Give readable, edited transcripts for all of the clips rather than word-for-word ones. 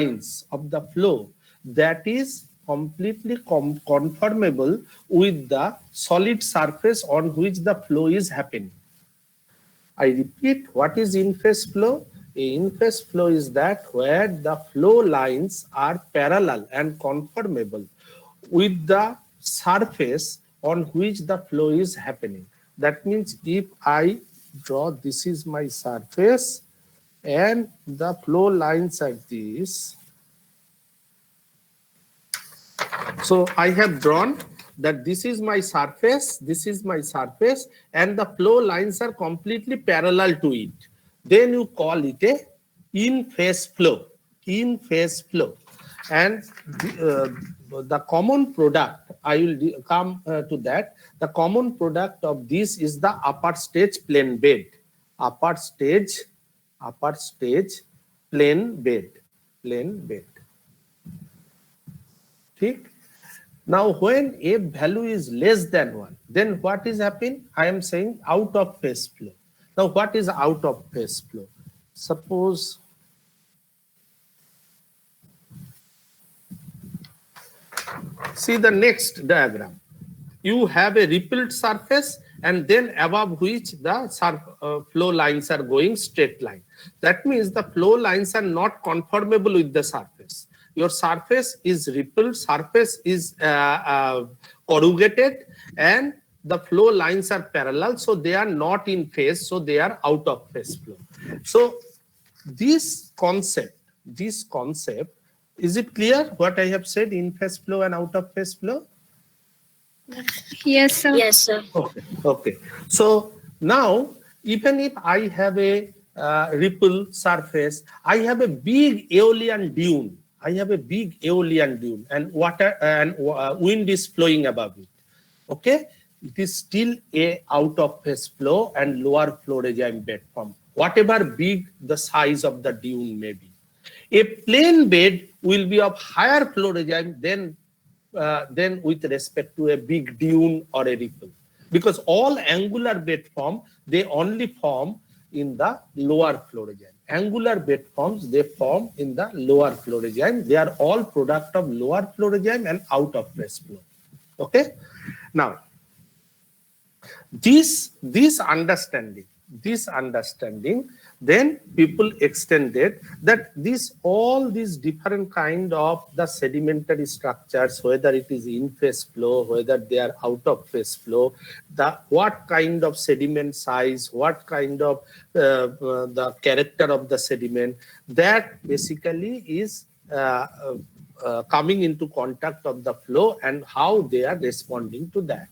lines of the flow that is completely conformable with the solid surface on which the flow is happening. I repeat, what is in-phase flow? A in-phase flow is that where the flow lines are parallel and conformable with the surface on which the flow is happening. That means if I draw, this is my surface and the flow lines are these. So I have drawn that this is my surface, and the flow lines are completely parallel to it. Then you call it a in-phase flow, And the common product, I will come to that. The common product of this is the upper stage plane bed, upper stage plane bed. ठीक? Now, when f value is less than 1, then what is happening? I am saying out of phase flow. Now, what is out of phase flow? Suppose see the next diagram. You have a rippled surface and then above which the flow lines are going straight line. That means the flow lines are not conformable with the surface. Your surface is rippled, surface is corrugated, and the flow lines are parallel, so they are not in phase, so they are out of phase flow. So this concept, is it clear what I have said, in phase flow and out of phase flow? Yes, sir. Yes, sir. Okay. So now, even if I have a ripple surface, I have a big aeolian dune. And water and wind is flowing above it. Okay, it is still a out of phase flow and lower flow regime bed form, whatever big the size of the dune may be. A plane bed will be of higher flow regime than with respect to a big dune or a ripple, because all angular bed form, they only form in the lower flow regime. Angular bed forms, they form in the lower flow regime. They are all product of lower flow regime and out of phase flow. Okay. Now, this understanding, then people extended that all these different kind of the sedimentary structures, whether it is in phase flow, whether they are out of phase flow, what kind of sediment size, what kind of the character of the sediment, that basically is coming into contact of the flow and how they are responding to that.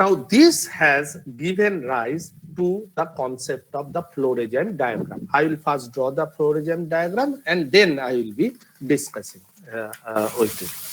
Now, this has given rise to the concept of the flow regime diagram. I will first draw the flow regime diagram and then I will be discussing with it.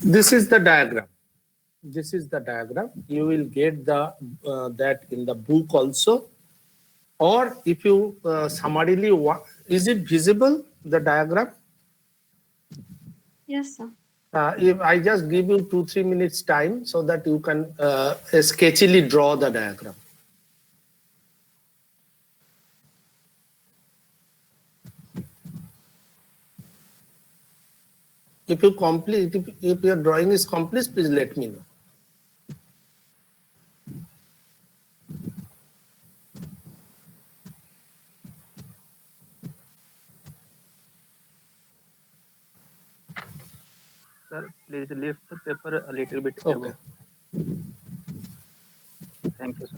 This is the diagram. This is the diagram. You will get the that in the book also, or if you summarily, is it visible, the diagram? Yes, sir. If I just give you 2-3 minutes time so that you can sketchily draw the diagram. If you complete, if your drawing is complete, please let me know. Sir, please lift the paper a little bit Okay. above. Thank you, sir.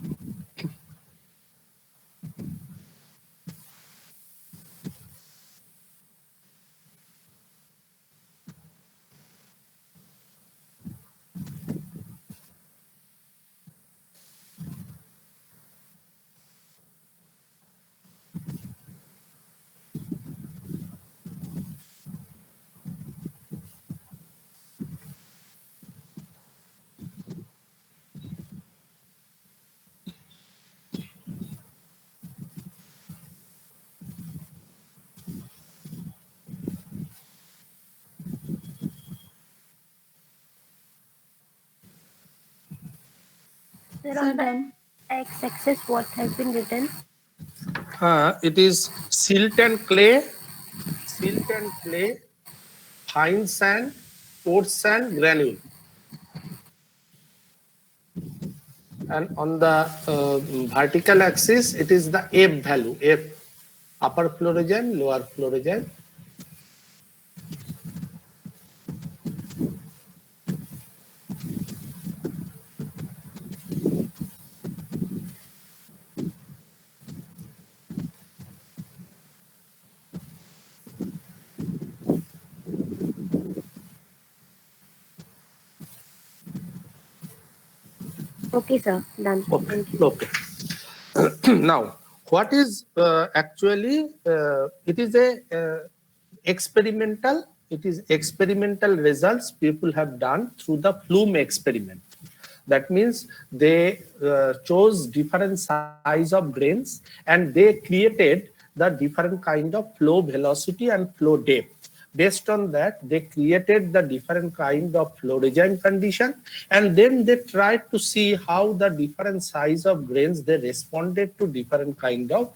Sir, on the x-axis, what has been written? It is silt and clay, fine sand, coarse sand, granule. And on the vertical axis, it is the F value, F, upper fluorogen, lower fluorogen. Okay, sir. Done. Okay. Thank you. Okay. Now, what is actually, it is a experimental, it is experimental results people have done through the Flume experiment. That means they chose different size of grains and they created the different kind of flow velocity and flow depth. Based on that, they created the different kind of flow regime condition, and then they tried to see how the different size of grains they responded to different kind of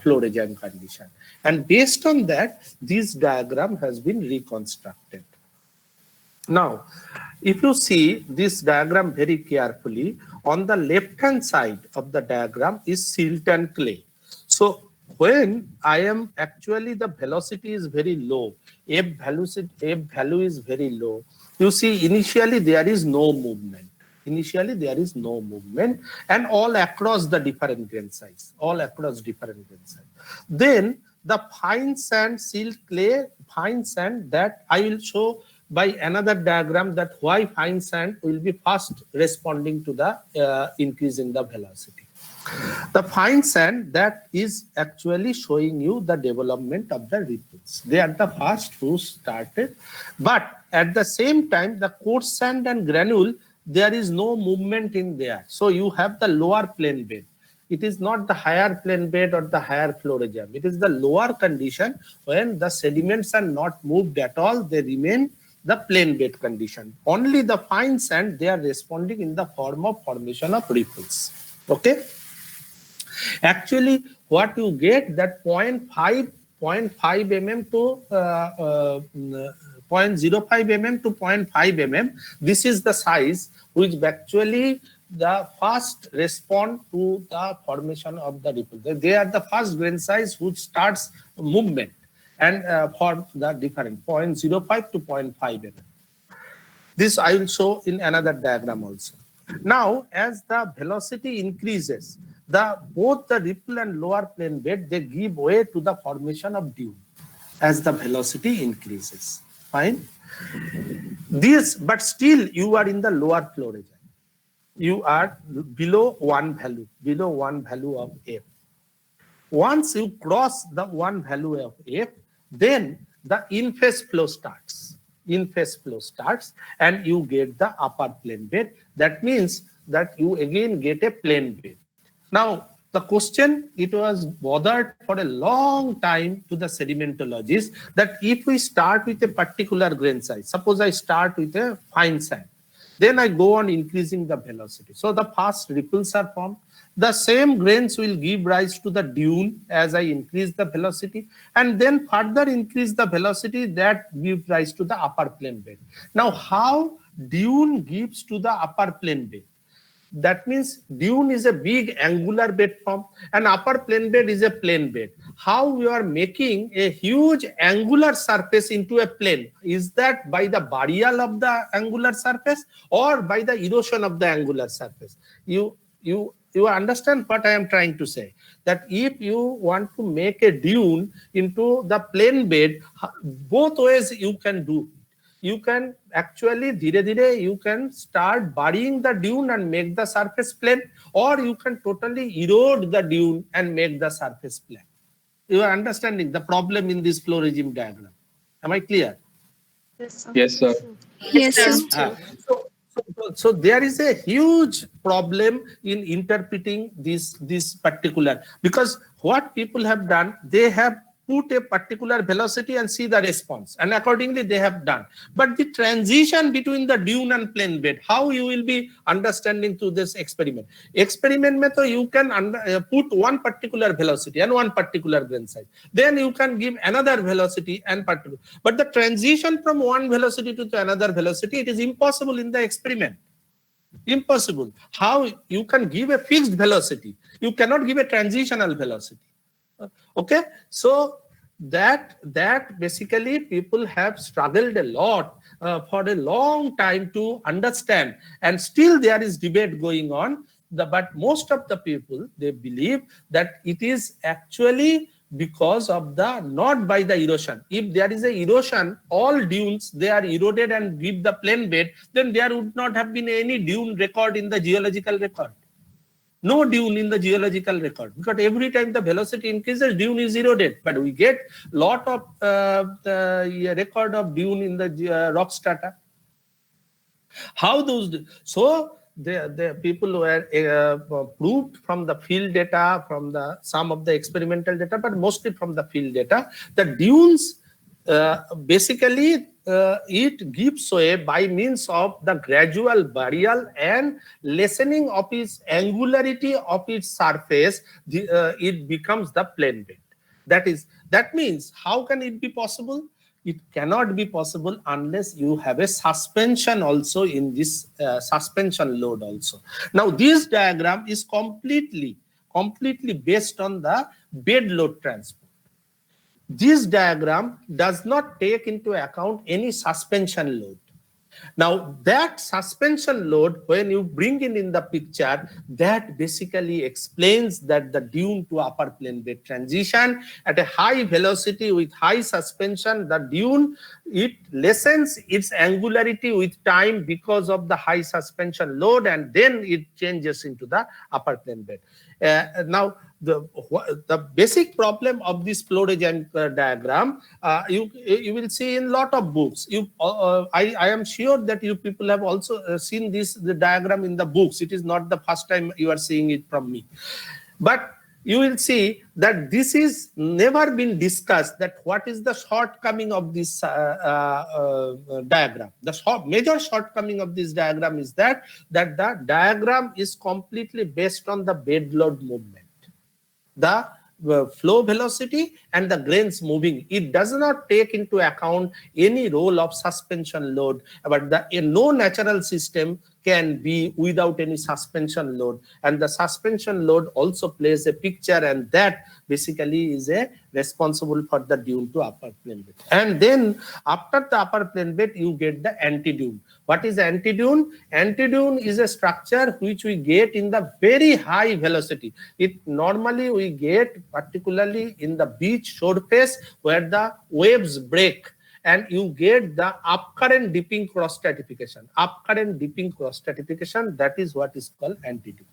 flow regime condition. And based on that, this diagram has been reconstructed. Now, if you see this diagram very carefully, on the left-hand side of the diagram is silt and clay. So when I am actually, the velocity is very low, F value is very low. You see, initially there is no movement. Initially there is no movement, and all across the different grain size, all across different grain size. Then the fine sand, silt, clay, fine sand, that I will show by another diagram, that why fine sand will be fast responding to the increase in the velocity. The fine sand, that is actually showing you the development of the ripples. They are the first who started, but at the same time, the coarse sand and granule, there is no movement in there. So you have the lower plane bed. It is not the higher plane bed or the higher flow regime. It is the lower condition when the sediments are not moved at all. They remain the plane bed condition. Only the fine sand, they are responding in the form of formation of ripples. Okay. Actually, what you get, that 0.5 mm to 0.05 mm to 0.5 mm, this is the size which actually the first respond to the formation of the ripple. They are the first grain size which starts movement and for the different 0.05 to 0.5 mm. This I will show in another diagram also. Now, as the velocity increases, both the ripple and lower plane bed, they give way to the formation of dune as the velocity increases. Fine. But still you are in the lower flow region. You are below one value of F. Once you cross the one value of F, then the in-phase flow starts. in-phase flow starts, and you get the upper plane bed. That means that you again get a plane bed. Now, the question, it was bothered for a long time to the sedimentologists that if we start with a particular grain size, suppose I start with a fine sand, then I go on increasing the velocity. So the first ripples are formed. The same grains will give rise to the dune as I increase the velocity, and then further increase the velocity, that gives rise to the upper plane bed. Now, how dune gives to the upper plane bed? That means dune is a big angular bed form and upper plane bed is a plane bed. How we are making a huge angular surface into a plane? Is that by the burial of the angular surface or by the erosion of the angular surface? You understand what I am trying to say? That if you want to make a dune into the plane bed, both ways you can do. You can actually you can start burying the dune and make the surface plane, or you can totally erode the dune and make the surface plane. You are understanding the problem in this flow regime diagram. Am I clear? Yes, sir. Yes, sir. So there is a huge problem in interpreting this particular, because what people have done, they have put a particular velocity and see the response, and accordingly they have done. But the transition between the dune and plane bed, how you will be understanding through this experiment? Experiment method, you can put one particular velocity and one particular grain size. Then you can give another velocity and particular. But the transition from one velocity to another velocity, it is impossible in the experiment. Impossible. How you can give a fixed velocity? You cannot give a transitional velocity. Okay, so that basically people have struggled a lot for a long time to understand, and still there is debate going on. But most of the people, they believe that it is actually because of the, not by the erosion. If there is a erosion, all dunes, they are eroded and give the plane bed, then there would not have been any dune record in the geological record. No dune in the geological record, because every time the velocity increases, dune is eroded. But we get lot of the record of dune in the rock strata. How those? So the people were proved from the field data, from the some of the experimental data, but mostly from the field data. The dunes basically it gives way by means of the gradual burial and lessening of its angularity of its surface. It becomes the plane bed. That means, how can it be possible? It cannot be possible unless you have a suspension also in this suspension load also. Now this diagram is completely based on the bed load transport. This diagram does not take into account any suspension load. Now that suspension load, when you bring it in the picture, that basically explains that the dune to upper plane bed transition at a high velocity with high suspension, the dune, it lessens its angularity with time because of the high suspension load, and then it changes into the upper plane bed. Now the basic problem of this flow regime diagram, you will see in lot of books. I am sure that you people have also seen the diagram in the books. It is not the first time you are seeing it from me, but you will see that this is never been discussed, that what is the shortcoming of this diagram. The major shortcoming of this diagram is that the diagram is completely based on the bed load movement. The flow velocity and the grains moving, it does not take into account any role of suspension load. But no natural system can be without any suspension load, and the suspension load also plays a picture, and that basically is responsible for the dune to upper plane bed. And then after the upper plane bed, you get the antidune. What is antidune? Antidune is a structure which we get in the very high velocity. It normally we get particularly in the beach shore face where the waves break, and you get the upcurrent dipping cross stratification. Upcurrent dipping cross stratification, that is what is called antidune.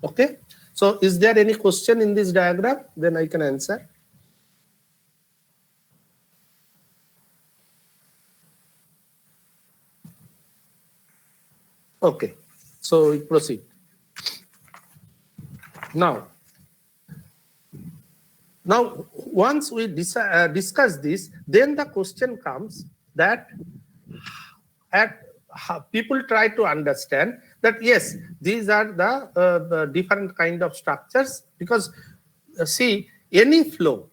Okay. So is there any question in this diagram? Then I can answer. Okay, so we proceed. Now once we discuss this, then the question comes that people try to understand that yes, these are the different kind of structures, because see, any flow,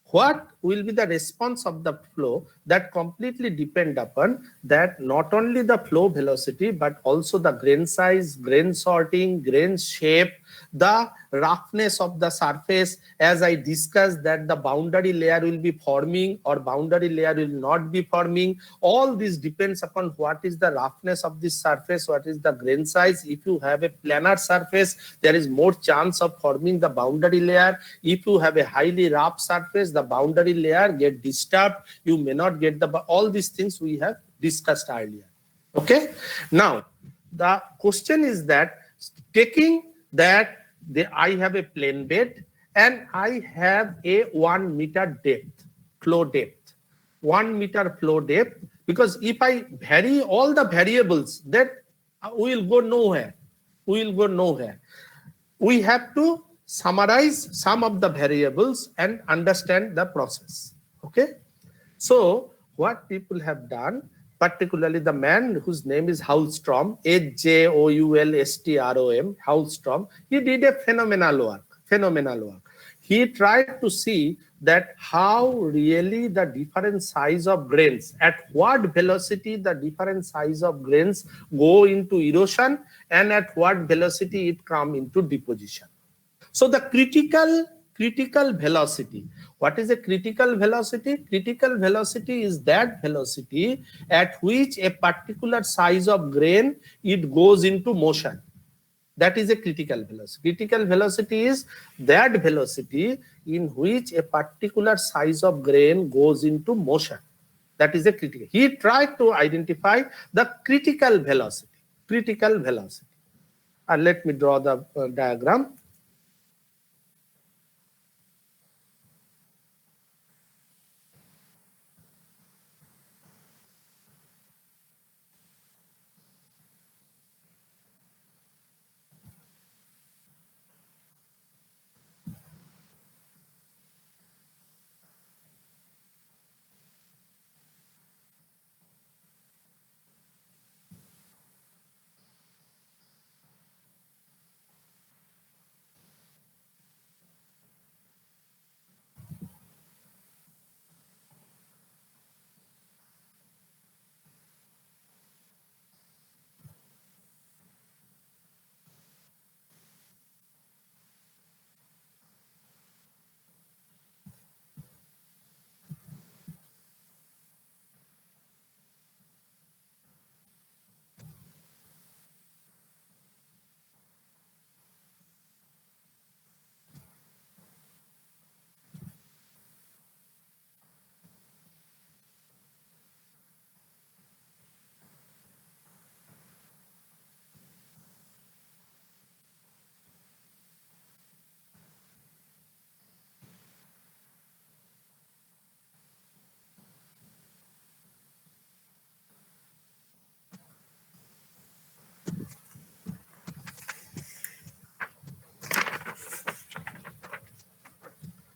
what will be the response of the flow, that completely depend upon that not only the flow velocity but also the grain size, grain sorting, grain shape, the roughness of the surface. As I discussed that the boundary layer will be forming or boundary layer will not be forming, all this depends upon what is the roughness of this surface, what is the grain size. If you have a planar surface, there is more chance of forming the boundary layer. If you have a highly rough surface, the boundary layer get disturbed, you may not get the, all these things we have discussed earlier. Okay, now the question is that, taking that I have a plane bed and I have a 1 meter depth, flow depth, 1 meter flow depth, because if I vary all the variables, that we will go nowhere. We will go nowhere. We have to summarize some of the variables and understand the process. Okay, so what people have done, particularly the man whose name is Hallström, Hjoulstrom, Hallström, he did a phenomenal work. He tried to see that how really the different size of grains, at what velocity the different size of grains go into erosion, and at what velocity it come into deposition. So the critical velocity. What is a critical velocity? Critical velocity is that velocity at which a particular size of grain, it goes into motion. That is a critical velocity. Critical velocity is that velocity in which a particular size of grain goes into motion. That is a critical. He tried to identify the critical velocity. Critical velocity. And let me draw the diagram.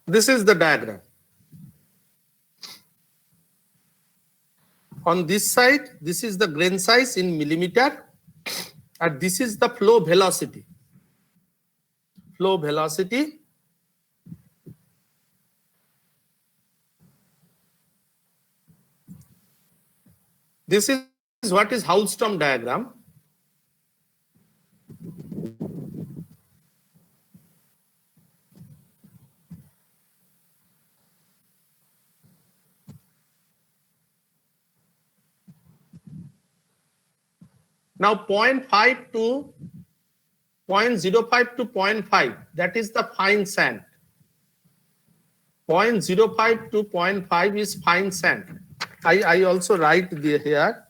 This is the diagram. On this side, this is the grain size in millimeter, and this is the flow velocity. Flow velocity. This is what is Hallström diagram. Now 0.5 to 0.05 to 0.5, that is the fine sand. 0.05 to 0.5 is fine sand. I also write here.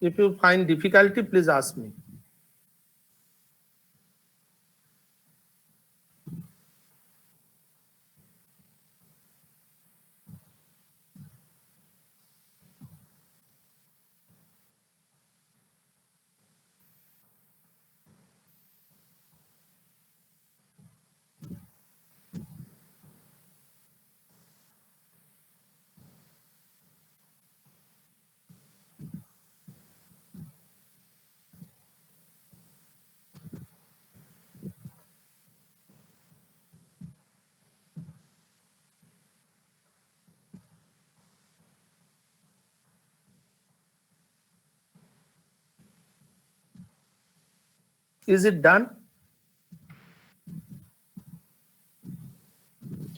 If you find difficulty, please ask me. Is it done?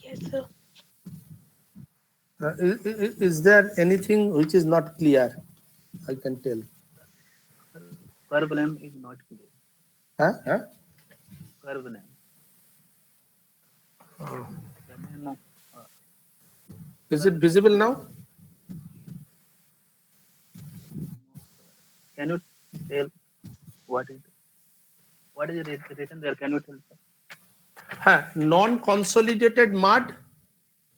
Yes, sir. Is there anything which is not clear? I can tell. Curve name is not clear. Huh? Curve name. No. Is it visible now? Can you tell what is written there? Can you tell? हाँ, non consolidated mart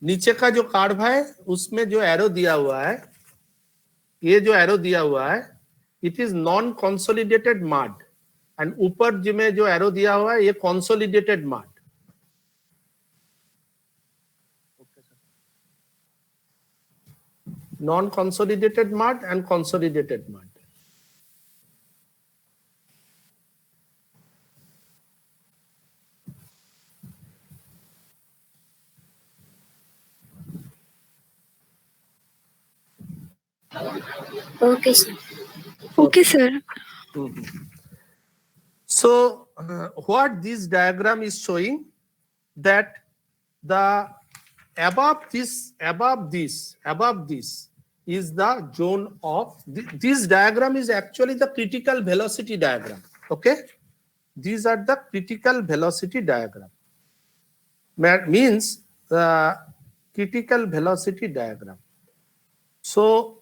नीचे का जो curve है उसमें जो arrow दिया हुआ है, ये जो एरो दिया हुआ है, it is non consolidated mart, and ऊपर जो में जो एरो दिया हुआ है ये consolidated mart. Non consolidated mart and consolidated mart. Okay, sir. Okay, sir. So what this diagram is showing, that the above this is the zone of this diagram is actually the critical velocity diagram. Okay, these are the critical velocity diagram. Means the critical velocity diagram. So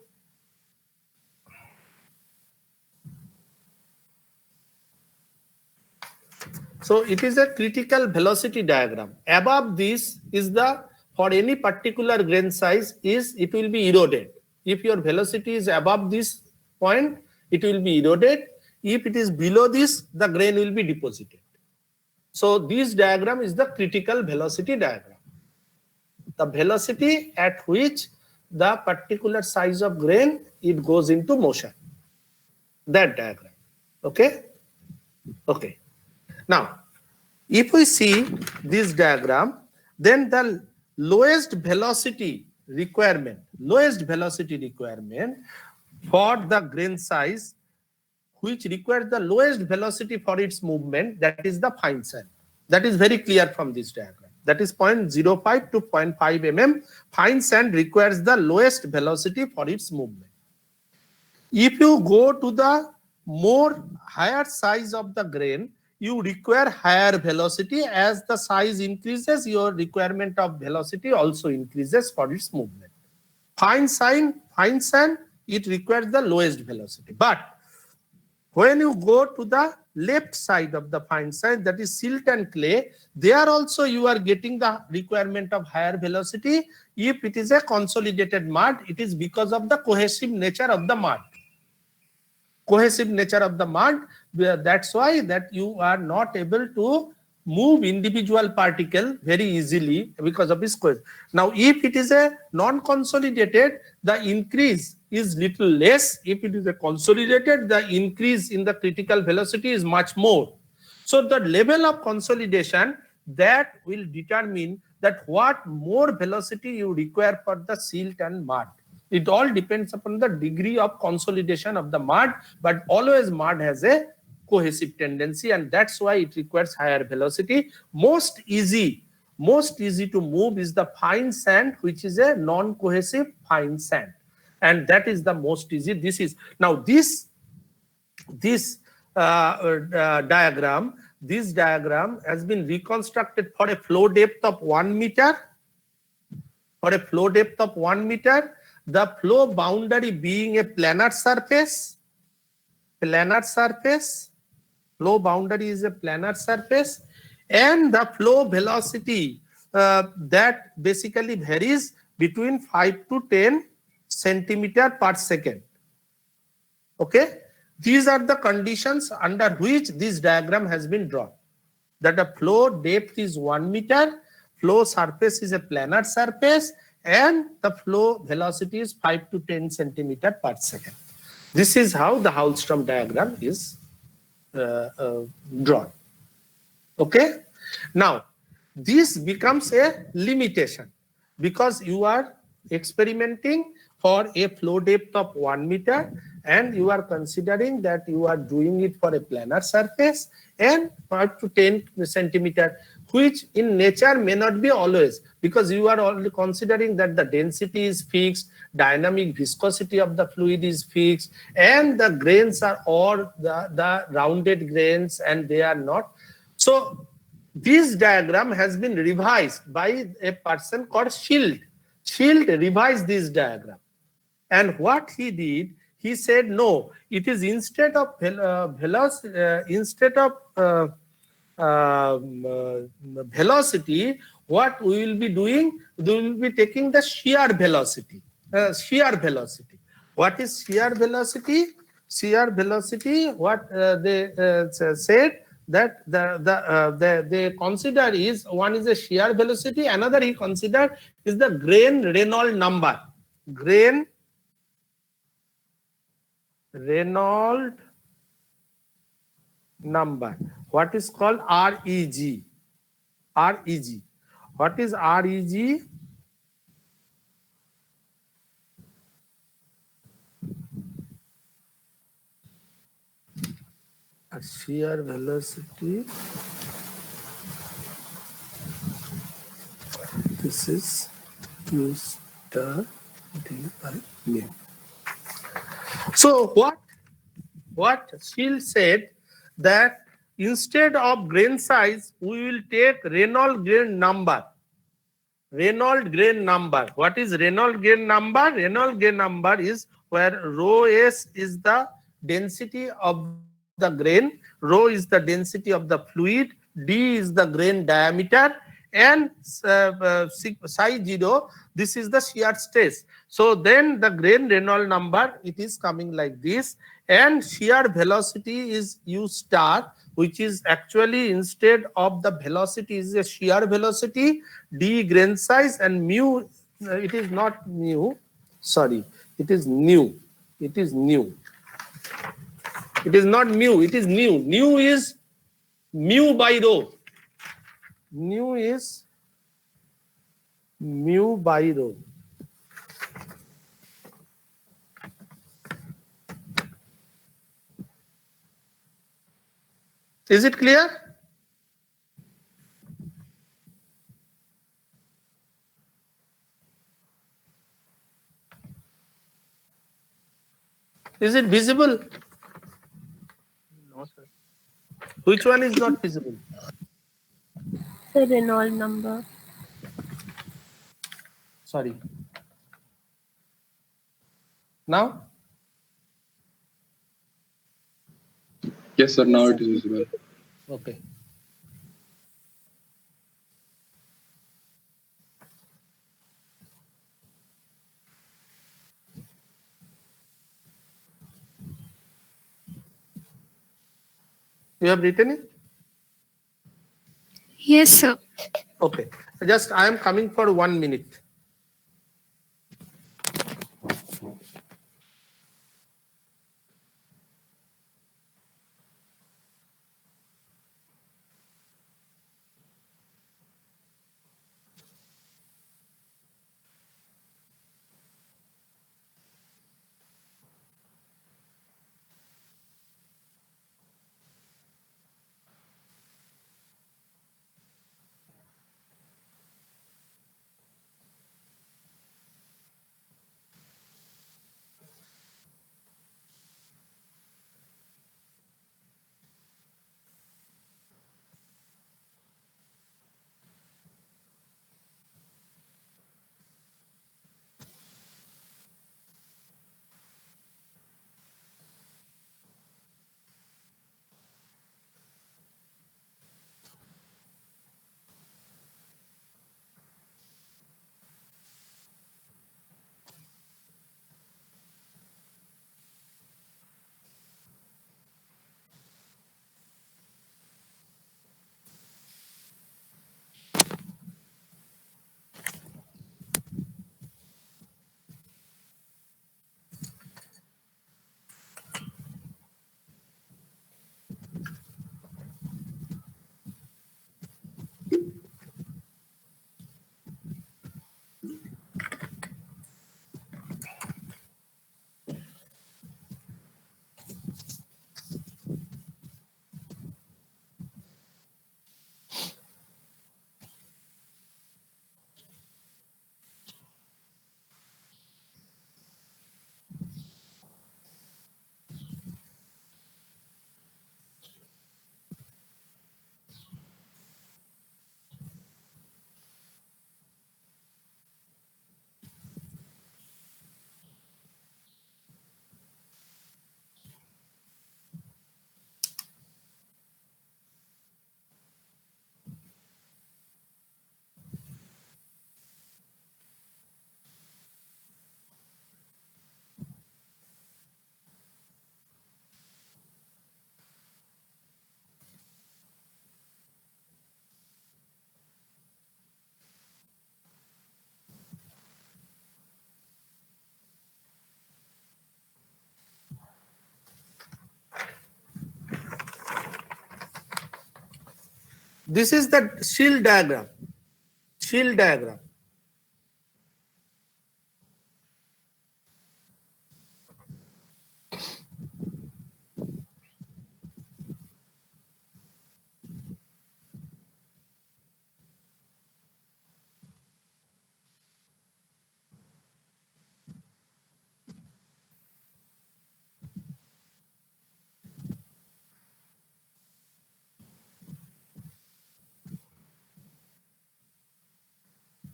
it is a critical velocity diagram. Above this is the, for any particular grain size, is it will be eroded. If your velocity is above this point, it will be eroded. If it is below this, the grain will be deposited. So this diagram is the critical velocity diagram. The velocity at which the particular size of grain it goes into motion. That diagram. Okay? Okay. Now, if we see this diagram, then the lowest velocity requirement for the grain size which requires the lowest velocity for its movement, that is the fine sand. That is very clear from this diagram. That is 0.05 to 0.5 mm. Fine sand requires the lowest velocity for its movement. If you go to the more higher size of the grain, you require higher velocity. As the size increases, your requirement of velocity also increases for its movement. Fine sand, it requires the lowest velocity. But when you go to the left side of the fine sand, that is silt and clay, there also you are getting the requirement of higher velocity. If it is a consolidated mud, it is because of the cohesive nature of the mud. That's why that you are not able to move individual particle very easily because of its cohesion. Now, if it is a non-consolidated, the increase is little less. If it is a consolidated, the increase in the critical velocity is much more. So the level of consolidation, that will determine that what more velocity you require for the silt and mud. It all depends upon the degree of consolidation of the mud, but always mud has a cohesive tendency, and that's why it requires higher velocity. Most easy to move is the fine sand, which is a non-cohesive fine sand, and that is the most easy. This is now this diagram has been reconstructed for a flow depth of 1 meter. For a flow depth of 1 meter, the flow boundary being a planar surface, planar surface. Flow boundary is a planar surface, and the flow velocity that basically varies between 5 to 10 centimeter per second. Okay, these are the conditions under which this diagram has been drawn. That the flow depth is 1 meter, flow surface is a planar surface, and the flow velocity is 5 to 10 centimeter per second. This is how the Hallström diagram is drawn. Okay, now this becomes a limitation because you are experimenting for a flow depth of 1 meter, and you are considering that you are doing it for a planar surface and 5 to 10 centimeter, which in nature may not be always, because you are only considering that the density is fixed, dynamic viscosity of the fluid is fixed, and the grains are all the rounded grains, and they are not. So this diagram has been revised by a person called Schild. Schild revised this diagram. And what he did, he said, no, it is instead of velocity, what we will be doing, we will be taking the shear velocity. What is shear velocity? Shear velocity, what they said, that they consider is, one is a shear velocity, another he considered is the grain Reynolds number. Grain Reynolds number, what is called REG. REG. What is REG? A shear velocity. This is Q star D by mu. So what Schild said, that instead of grain size, we will take Reynolds grain number. Reynolds grain number. What is Reynolds grain number? Reynolds grain number is where rho s is the density of the grain, rho is the density of the fluid, d is the grain diameter, and psi 0, this is the shear stress. So then the grain Reynolds number, it is coming like this, and shear velocity is U star, which is actually, instead of the velocity is a shear velocity, d grain size, and mu, it is not mu, sorry, it is nu. It is nu. It is not mu, it is nu. Nu is mu by rho. Nu is mu by rho. Is it clear? Is it visible? No, sir. Which one is not visible? The Reynolds number. Sorry. Now? Yes, sir. Now it is visible. Okay. You have written it? Yes, sir. Okay. Just I am coming for 1 minute. This is the shield diagram. Shield diagram.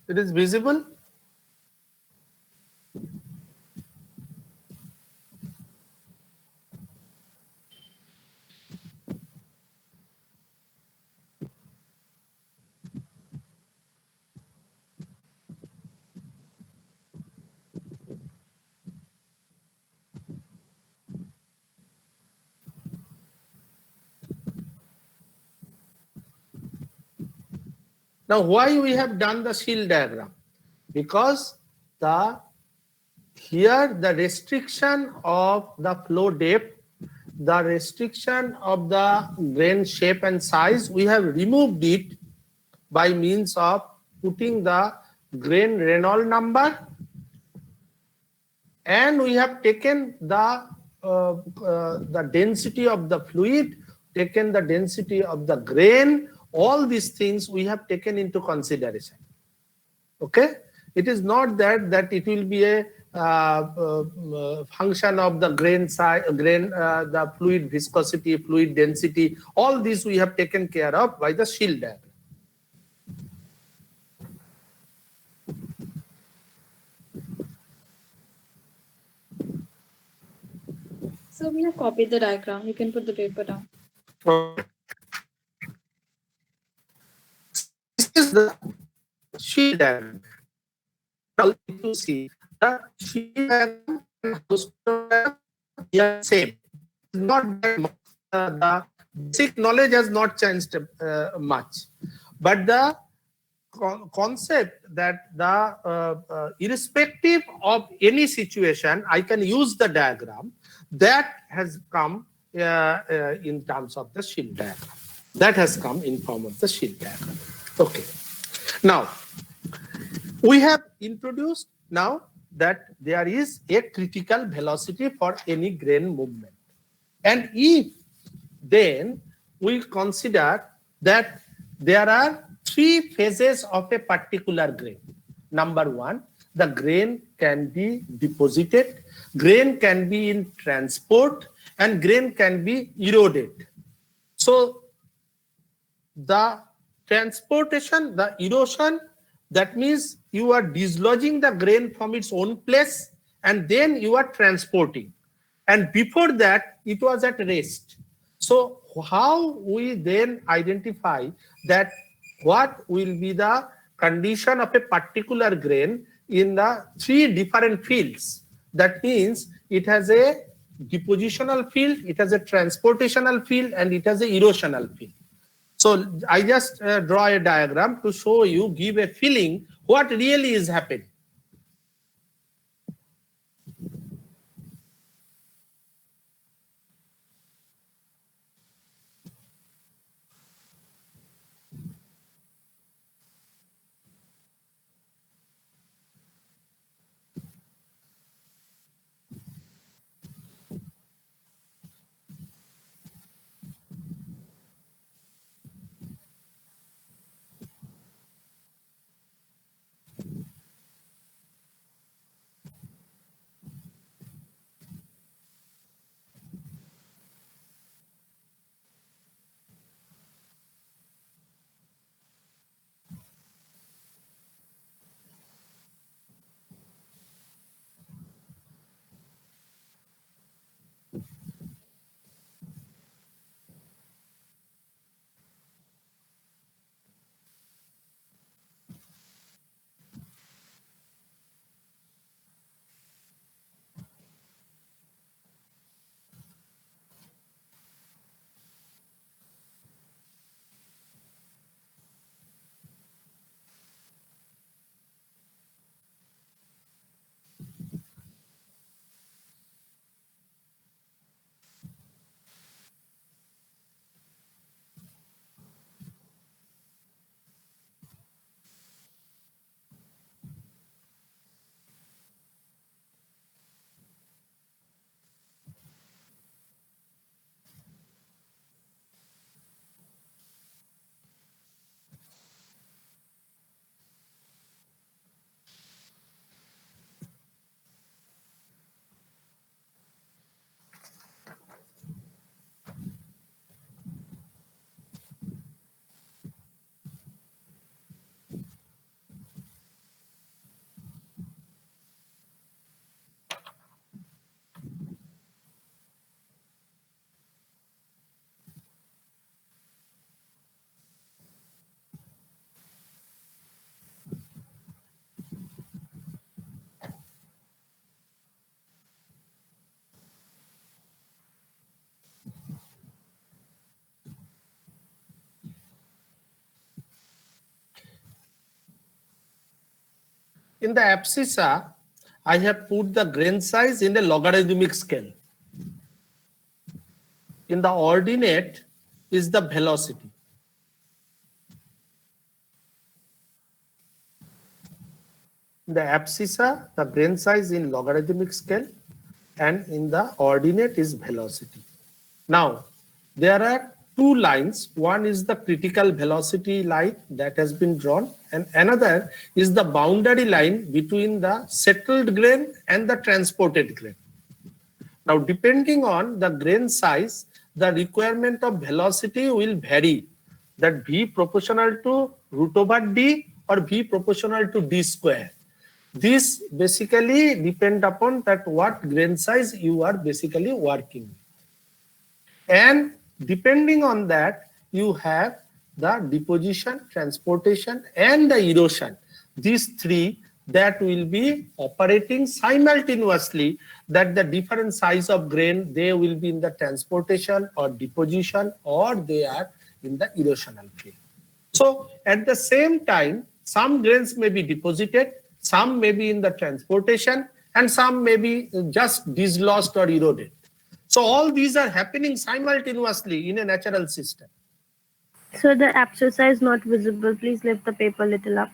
It is visible. Now, why we have done the shield diagram? Because here the restriction of the flow depth, the restriction of the grain shape and size, we have removed it by means of putting the grain Reynolds number, and we have taken the density of the fluid, taken the density of the grain. All these things we have taken into consideration. Okay, it is not that it will be a function of the grain size, the fluid viscosity, fluid density. All these we have taken care of by the shield diagram. So we have copied the diagram. You can put the paper down. This is the shield diagram. Now you see the shield diagram and histogram are same. Not that much. The basic knowledge has not changed much, but the concept that the irrespective of any situation, I can use the diagram, that has come in terms of the shield diagram. That has come in form of the shield diagram. Okay. Now, we have introduced now that there is a critical velocity for any grain movement. And if then we consider that there are three phases of a particular grain. Number one, the grain can be deposited, grain can be in transport, and grain can be eroded. So the transportation, the erosion, that means you are dislodging the grain from its own place and then you are transporting. And before that, it was at rest. So how we then identify that what will be the condition of a particular grain in the three different fields? That means it has a depositional field, it has a transportational field, and it has a erosional field. So I just draw a diagram to show you, give a feeling what really is happening. In the abscissa, I have put the grain size in the logarithmic scale. In the ordinate is the velocity. In the abscissa, the grain size in logarithmic scale, and in the ordinate is velocity. Now, there are two lines. One is the critical velocity line that has been drawn, and another is the boundary line between the settled grain and the transported grain. Now, depending on the grain size, the requirement of velocity will vary. That V proportional to root over D or V proportional to D square. This basically depend upon that what grain size you are basically working with. And depending on that, you have the deposition, transportation, and the erosion. These three that will be operating simultaneously, that the different size of grain, they will be in the transportation or deposition, or they are in the erosional field. So at the same time, some grains may be deposited, some may be in the transportation, and some may be just dislodged or eroded. So all these are happening simultaneously in a natural system. So the abscissa is not visible. Please lift the paper a little up.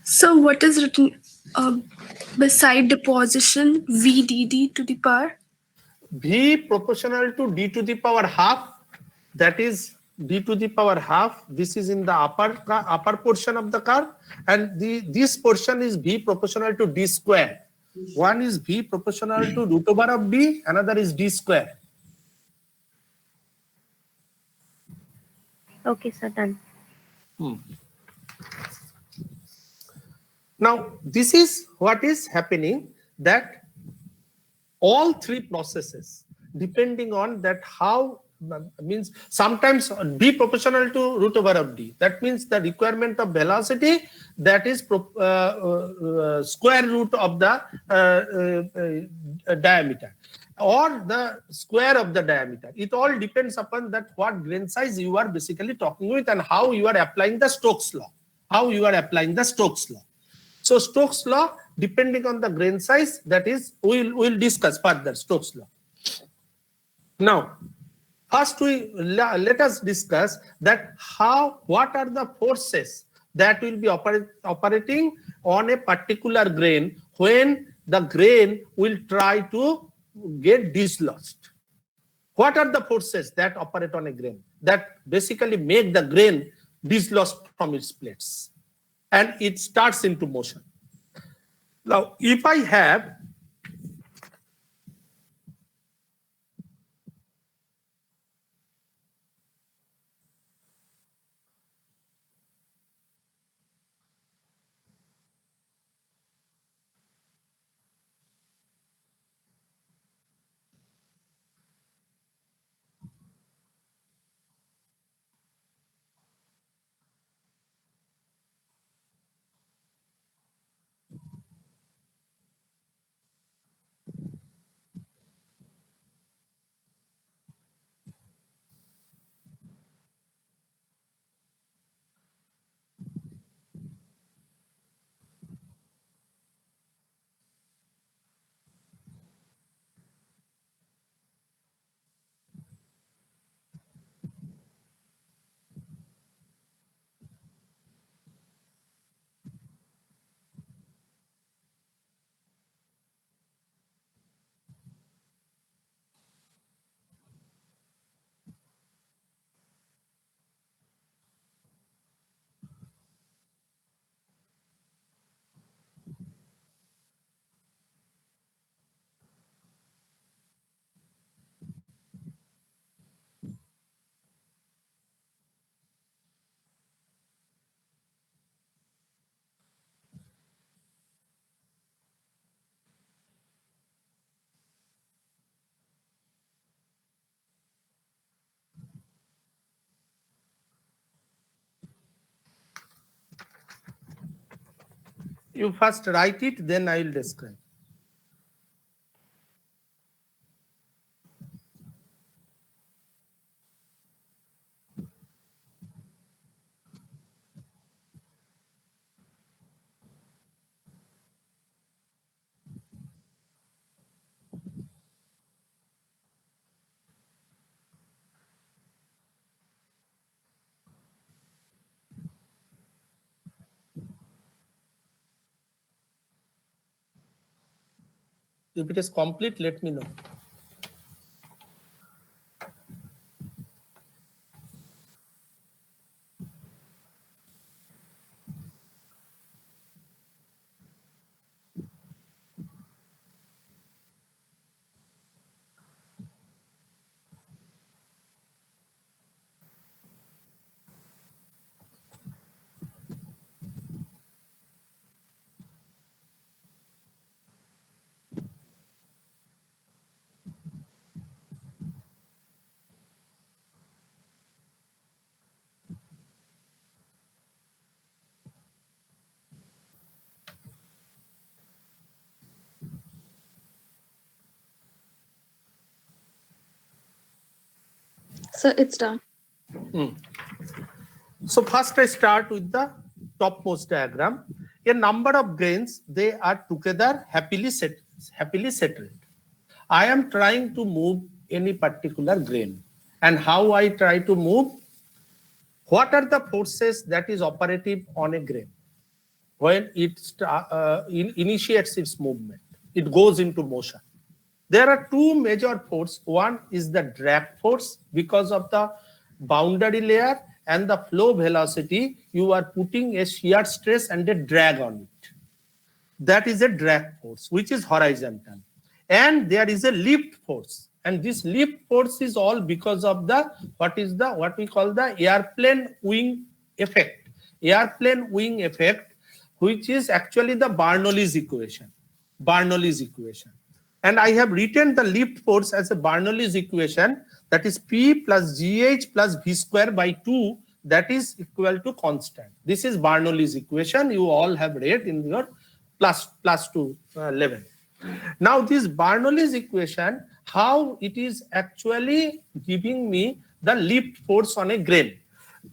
So what is written beside deposition VDD to the power? V proportional to D to the power half, that is D to the power half. This is in the upper portion of the curve, and this portion is V proportional to D square. One is V proportional to root over of D, another is D square. Okay, sir, done. Now, this is what is happening, that all three processes, depending on that how, means sometimes D proportional to root over of D. That means the requirement of velocity, that is square root of the diameter, or the square of the diameter. It all depends upon that what grain size you are basically talking with, and how you are applying the Stokes law. How you are applying the Stokes law. So Stokes law, depending on the grain size, that is, we'll discuss further Stokes law. Now, first let us discuss that what are the forces that will be operating on a particular grain when the grain will try to get dislodged. What are the forces that operate on a grain that basically make the grain dislodged from its plates, and it starts into motion? Now, if I have You first write it, then I will describe. If it is complete, let me know. So it's done. So first I start with the topmost diagram. A number of grains, they are together happily settled. I am trying to move any particular grain. And how I try to move? What are the forces that is operative on a grain? When it initiates its movement, it goes into motion. There are two major forces. One is the drag force because of the boundary layer and the flow velocity. You are putting a shear stress and a drag on it. That is a drag force, which is horizontal. And there is a lift force. And this lift force is all because of the what we call the airplane wing effect. Airplane wing effect, which is actually the Bernoulli's equation. Bernoulli's equation. And I have written the lift force as a Bernoulli's equation, that is P plus GH plus V square by 2, that is equal to constant. This is Bernoulli's equation. You all have read in your plus 2 level. Now this Bernoulli's equation, how it is actually giving me the lift force on a grain.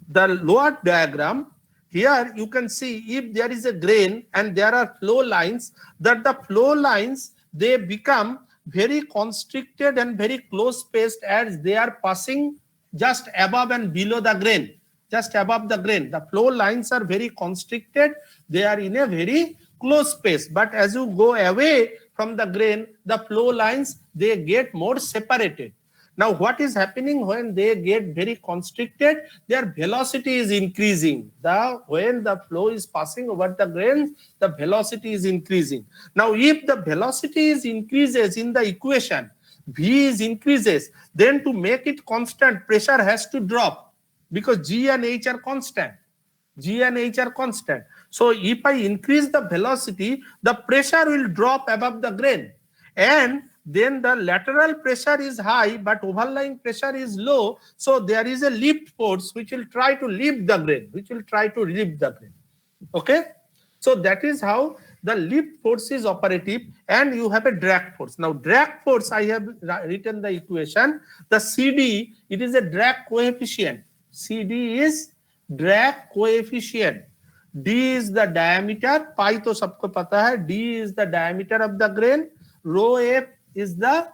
The lower diagram, here you can see if there is a grain and there are flow lines, that the flow lines, they become very constricted and very close spaced as they are passing just above and below the grain, just above the grain. The flow lines are very constricted. They are in a very close space. But as you go away from the grain, the flow lines, they get more separated. Now, what is happening when they get very constricted? Their velocity is increasing. When the flow is passing over the grain, the velocity is increasing. Now, if the velocity is increases in the equation, V is increases, then to make it constant, pressure has to drop because G and H are constant. G and H are constant. So, if I increase the velocity, the pressure will drop above the grain. And then the lateral pressure is high, but overlying pressure is low. So there is a lift force which will try to lift the grain, Okay. So that is how the lift force is operative, and you have a drag force. Now drag force, I have written the equation. The CD, it is a drag coefficient. CD is drag coefficient. D is the diameter. Pi to sabko pata hai. D is the diameter of the grain. Rho F is the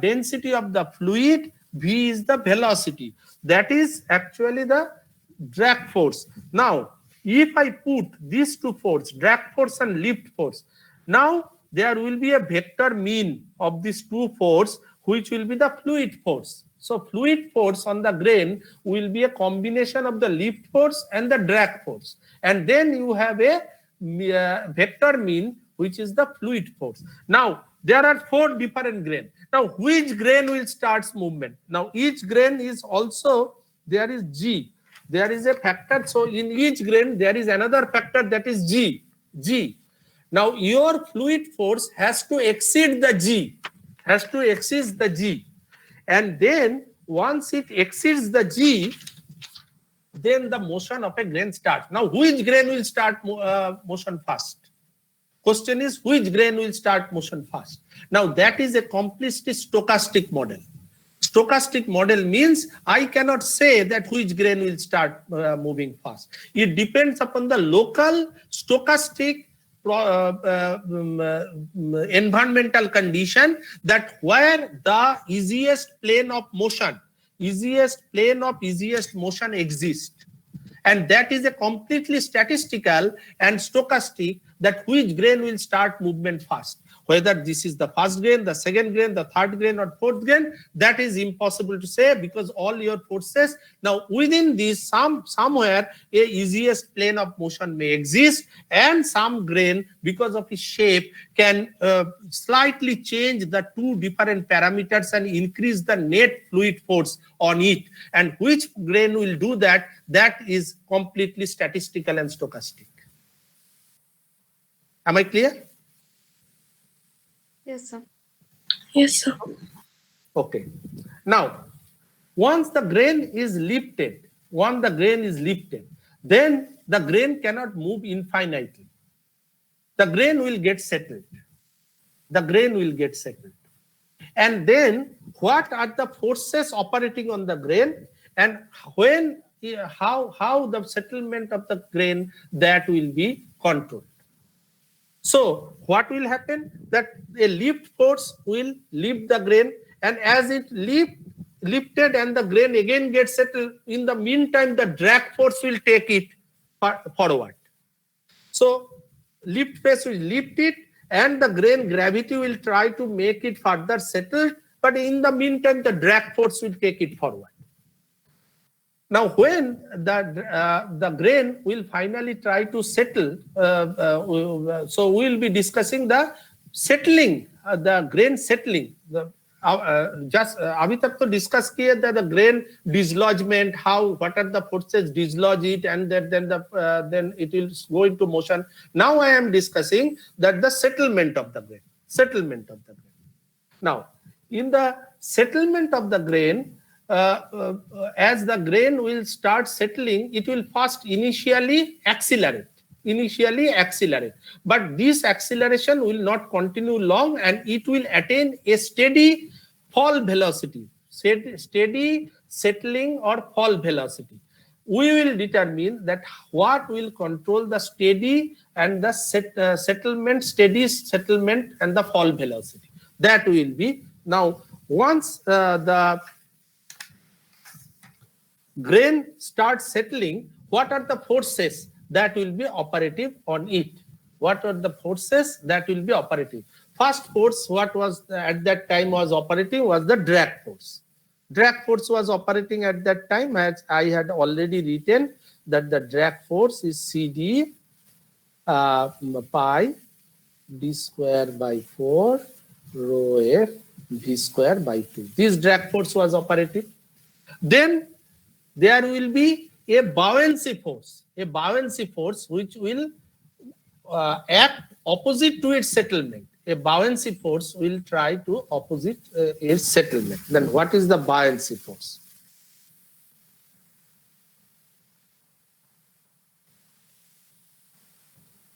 density of the fluid. V is the velocity. That is actually the drag force. Now, if I put these two forces, drag force and lift force, now there will be a vector mean of these two forces, which will be the fluid force. So fluid force on the grain will be a combination of the lift force and the drag force. And then you have a vector mean, which is the fluid force. Now, there are 4 different grains. Now, which grain will start movement? Now, each grain is also, there is G. There is a factor. So, in each grain, there is another factor, that is G. G. Now, your fluid force has to exceed the G. And then, once it exceeds the G, then the motion of a grain starts. Now, which grain will start motion first? Question is, which grain will start motion first? Now, that is a completely stochastic model. Stochastic model means I cannot say that which grain will start moving fast. It depends upon the local stochastic environmental condition, that where the easiest plane of motion exists. And that is a completely statistical and stochastic, that which grain will start movement fast. Whether this is the first grain, the second grain, the third grain, or fourth grain, that is impossible to say, because all your forces. Now, within this, somewhere a easiest plane of motion may exist, and some grain, because of its shape, can slightly change the two different parameters and increase the net fluid force on it. And which grain will do that? That is completely statistical and stochastic. Am I clear? Yes, sir. Yes, sir. Okay. Now, once the grain is lifted, then the grain cannot move infinitely. The grain will get settled. And then, what are the forces operating on the grain, and how the settlement of the grain, that will be controlled. So what will happen? That a lift force will lift the grain, and as it lifted and the grain again gets settled, in the meantime the drag force will take it forward. So lift force will lift it, and the grain gravity will try to make it further settled, but in the meantime the drag force will take it forward. Now, when the grain will finally try to settle, so we will be discussing the settling, the grain settling. अभी तक तो discuss किए that the grain dislodgement, what are the forces dislodge it, and then it will go into motion. Now I am discussing that the settlement of the grain. Now, in the settlement of the grain, as the grain will start settling, it will first initially accelerate. But this acceleration will not continue long, and it will attain a steady fall velocity, steady settling or fall velocity. We will determine that what will control the steady and the steady settlement and the fall velocity. That will be, now once the grain starts settling, what are the forces that will be operative on it? First force, what was at that time was operating, was the drag force. Drag force was operating at that time, as I had already written, that the drag force is CD pi d square by 4 rho f v square by 2. This drag force was operative. Then there will be a buoyancy force which will act opposite to its settlement. A buoyancy force will try to opposite its settlement. Then what is the buoyancy force?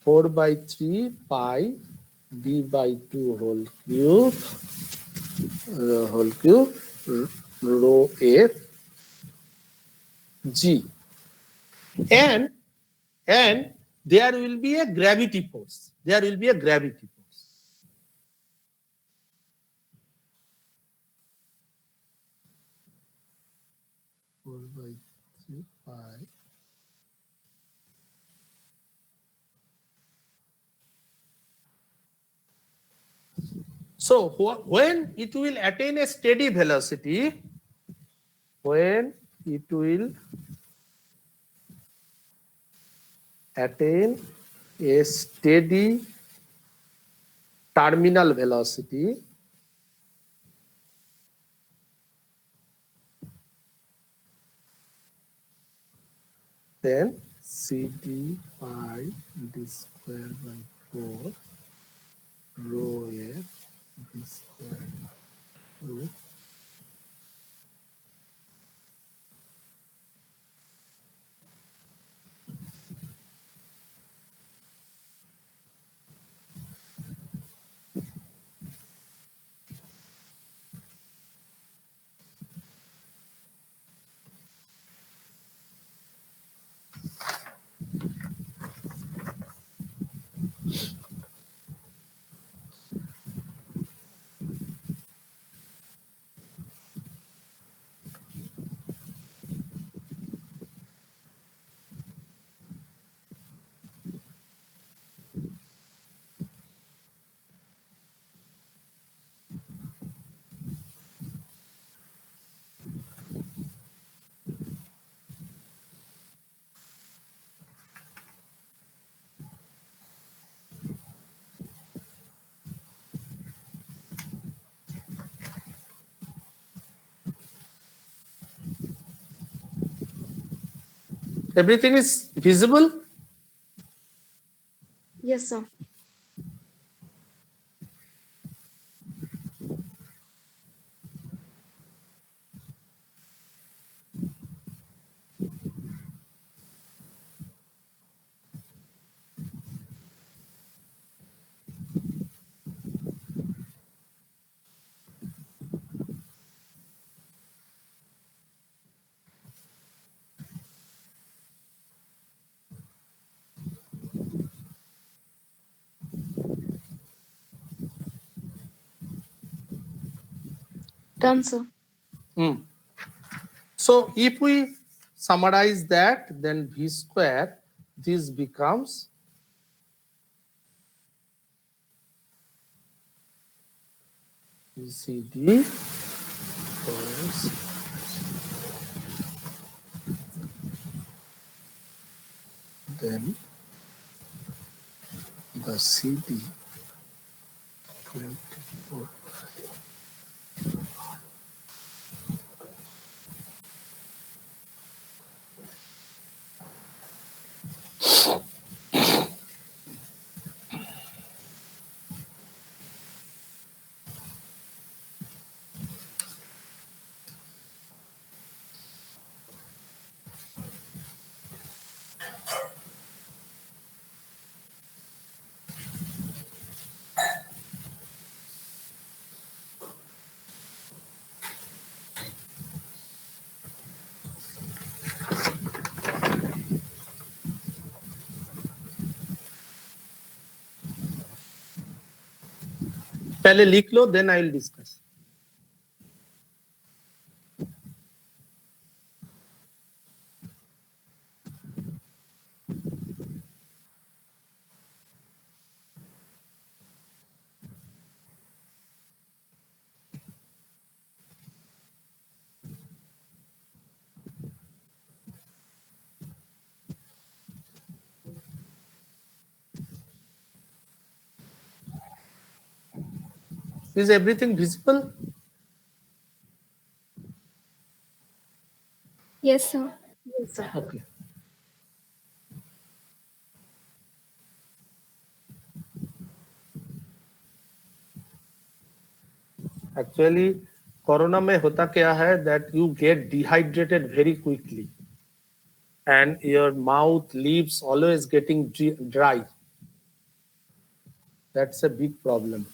Four by 3 pi b by 2 whole cube rho f g, and there will be a gravity force. 4 by 3 pi. So when it will attain a steady velocity, when it will attain a steady terminal velocity, then CD pi d square by 4 rho f d square by 2 Everything is visible? Yes, sir. Done, sir. Hmm. So if we summarize that, then V square, this becomes VCD plus then the CD 24. पहले लिख लो, then I will discuss. Is everything visible? Yes, sir. Yes, sir. Okay. Actually, corona में होता क्या है that you get dehydrated very quickly and your mouth, lips always getting dry. That's a big problem.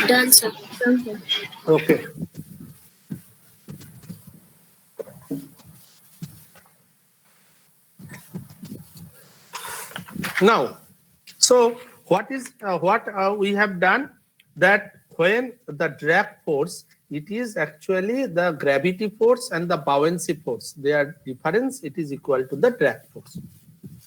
Done, sir. Done, sir. Okay. Now, so what we have done, that when the drag force, it is actually the gravity force and the buoyancy force. Their difference, it is equal to the drag force.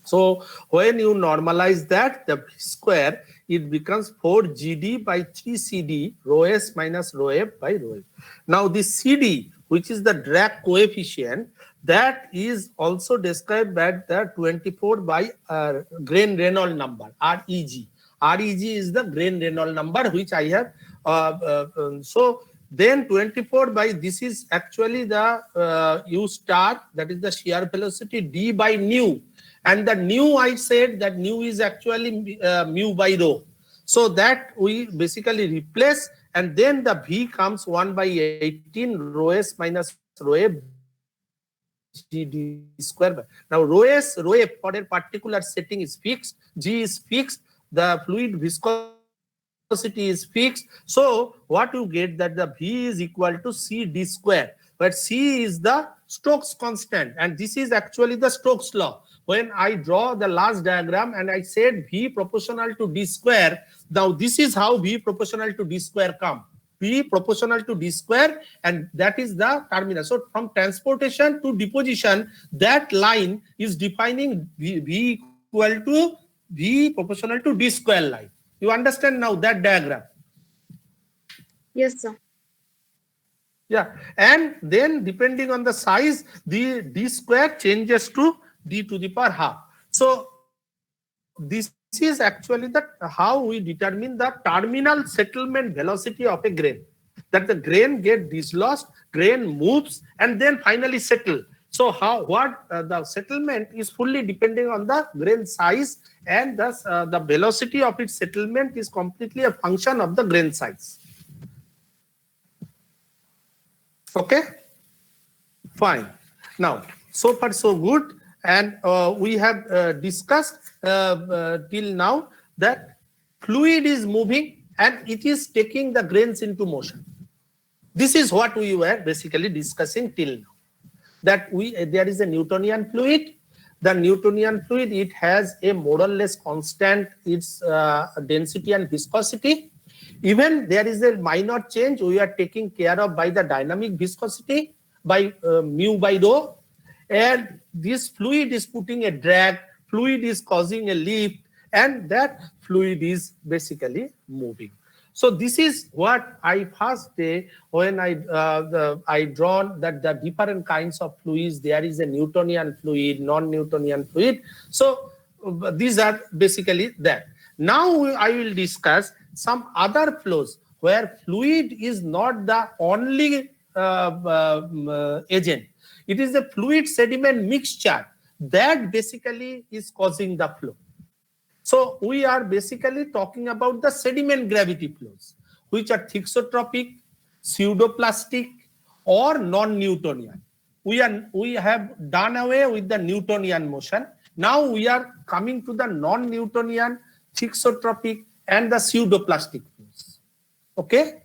So when you normalize that, the V square, it becomes 4GD by 3CD, rho s minus rho f by rho f. Now the CD, which is the drag coefficient, that is also described by the 24 by Grain-Reynolds number, REG. REG is the Grain-Reynolds number, which I have. So then 24 by, this is actually the U star, that is the shear velocity, D by nu. And the nu, I said that nu is actually mu by rho. So that we basically replace, and then the V comes 1 by 18 rho s minus rho f GD square. Now rho s, rho f for a particular setting is fixed, G is fixed, the fluid viscosity is fixed. So what you get, that the V is equal to CD square, but C is the Stokes constant, and this is actually the Stokes law. When I draw the last diagram and I said V proportional to D square, now this is how V proportional to D square come. V proportional to D square, and that is the terminus. So from transportation to deposition, that line is defining V equal to V proportional to D square line. You understand now that diagram? Yes, sir. Yeah, and then depending on the size, the D square changes to d to the power half. So this is actually how we determine the terminal settlement velocity of a grain. That the grain get dislodged, grain moves, and then finally settle. So the settlement is fully depending on the grain size, and thus the velocity of its settlement is completely a function of the grain size. Okay, fine. Now, so far so good, and we have discussed till now that fluid is moving and it is taking the grains into motion. This is what we were basically discussing till now. That there is a Newtonian fluid. The Newtonian fluid, it has a more or less constant its density and viscosity. Even there is a minor change we are taking care of by the dynamic viscosity by mu by rho, and this fluid is putting a drag, fluid is causing a lift, and that fluid is basically moving. So this is what I first say when I drawn that the different kinds of fluids. There is a Newtonian fluid, non-Newtonian fluid. So these are basically that. Now I will discuss some other flows where fluid is not the only agent. It is a fluid sediment mixture that basically is causing the flow. So we are basically talking about the sediment gravity flows, which are thixotropic, pseudoplastic, or non-Newtonian. We have done away with the Newtonian motion. Now we are coming to the non-Newtonian, thixotropic, and the pseudoplastic flows. Okay?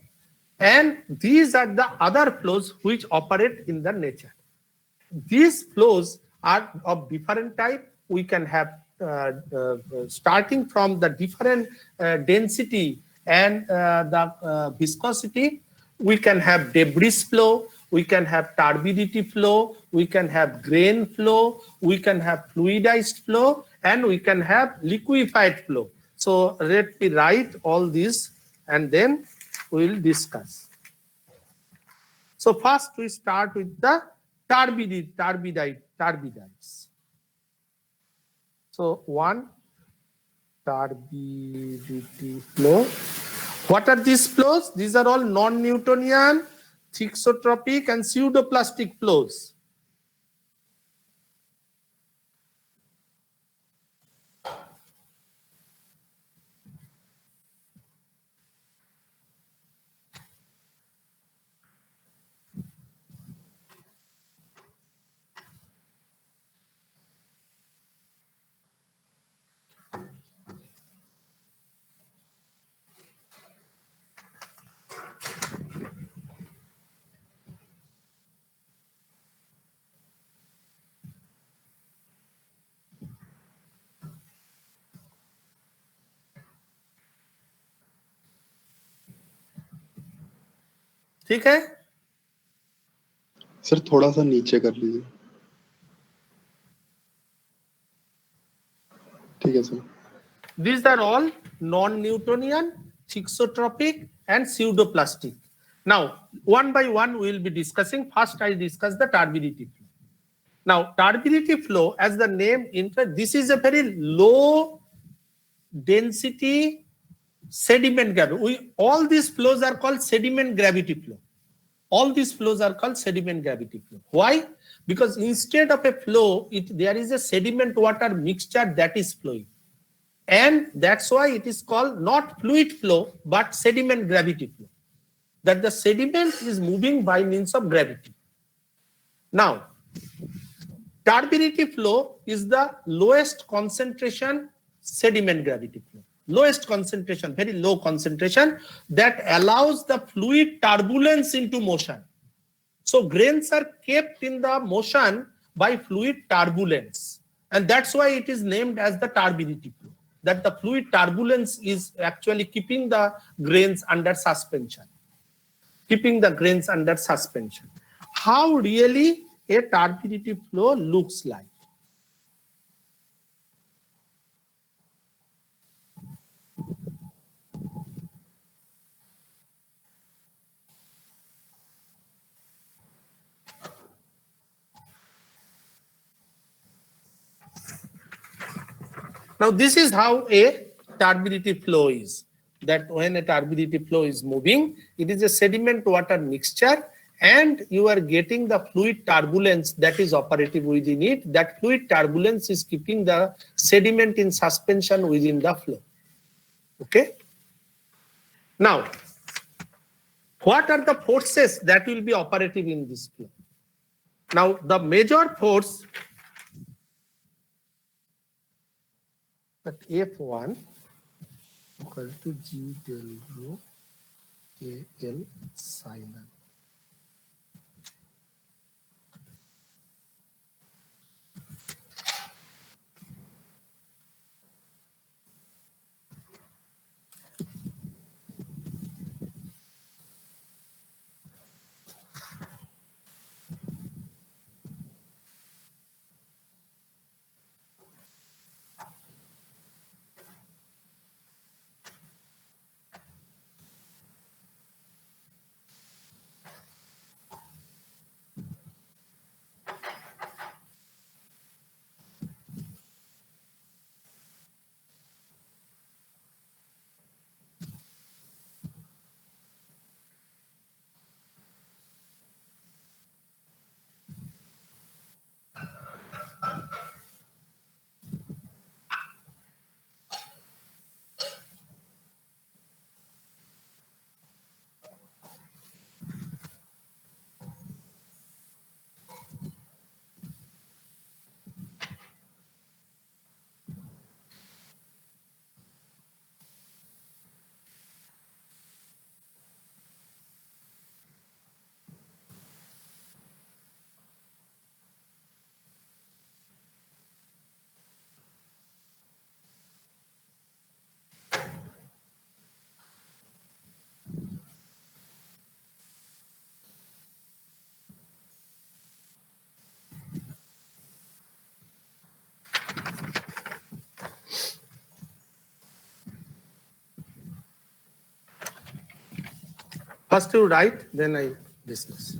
And these are the other flows which operate in the nature. These flows are of different type. We can have starting from the different density and the viscosity. We can have debris flow, we can have turbidity flow, we can have grain flow, we can have fluidized flow, and we can have liquefied flow. So let me write all these and then we will discuss. So first we start with the turbidites. So one, turbidity flow. What are these flows? These are all non-Newtonian, thixotropic, and pseudoplastic flows. ठीक है sir थोड़ा सा नीचे कर लीजिए ठीक है sir These are all non-Newtonian, thixotropic, and pseudoplastic. Now, one by one, we will be discussing. First, I discuss the turbidity flow. Now, turbidity flow, as the name implies, this is a very low density sediment gravity. All these flows are called sediment gravity flow. All these flows are called sediment gravity flow. Why? Because instead of a flow, there is a sediment water mixture that is flowing. And that's why it is called not fluid flow, but sediment gravity flow. That the sediment is moving by means of gravity. Now, turbidity flow is the lowest concentration sediment gravity flow. Lowest concentration, very low concentration that allows the fluid turbulence into motion. So grains are kept in the motion by fluid turbulence. And that's why it is named as the turbidity flow. That the fluid turbulence is actually keeping the grains under suspension. Keeping the grains under suspension. How really a turbidity flow looks like? Now this is how a turbidity flow is. That when a turbidity flow is moving, it is a sediment water mixture, and you are getting the fluid turbulence that is operative within it. That fluid turbulence is keeping the sediment in suspension within the flow. Okay. Now, what are the forces that will be operative in this flow? Now, the major force that F1 equal to G del rho KL sin R. First you write, then I discuss.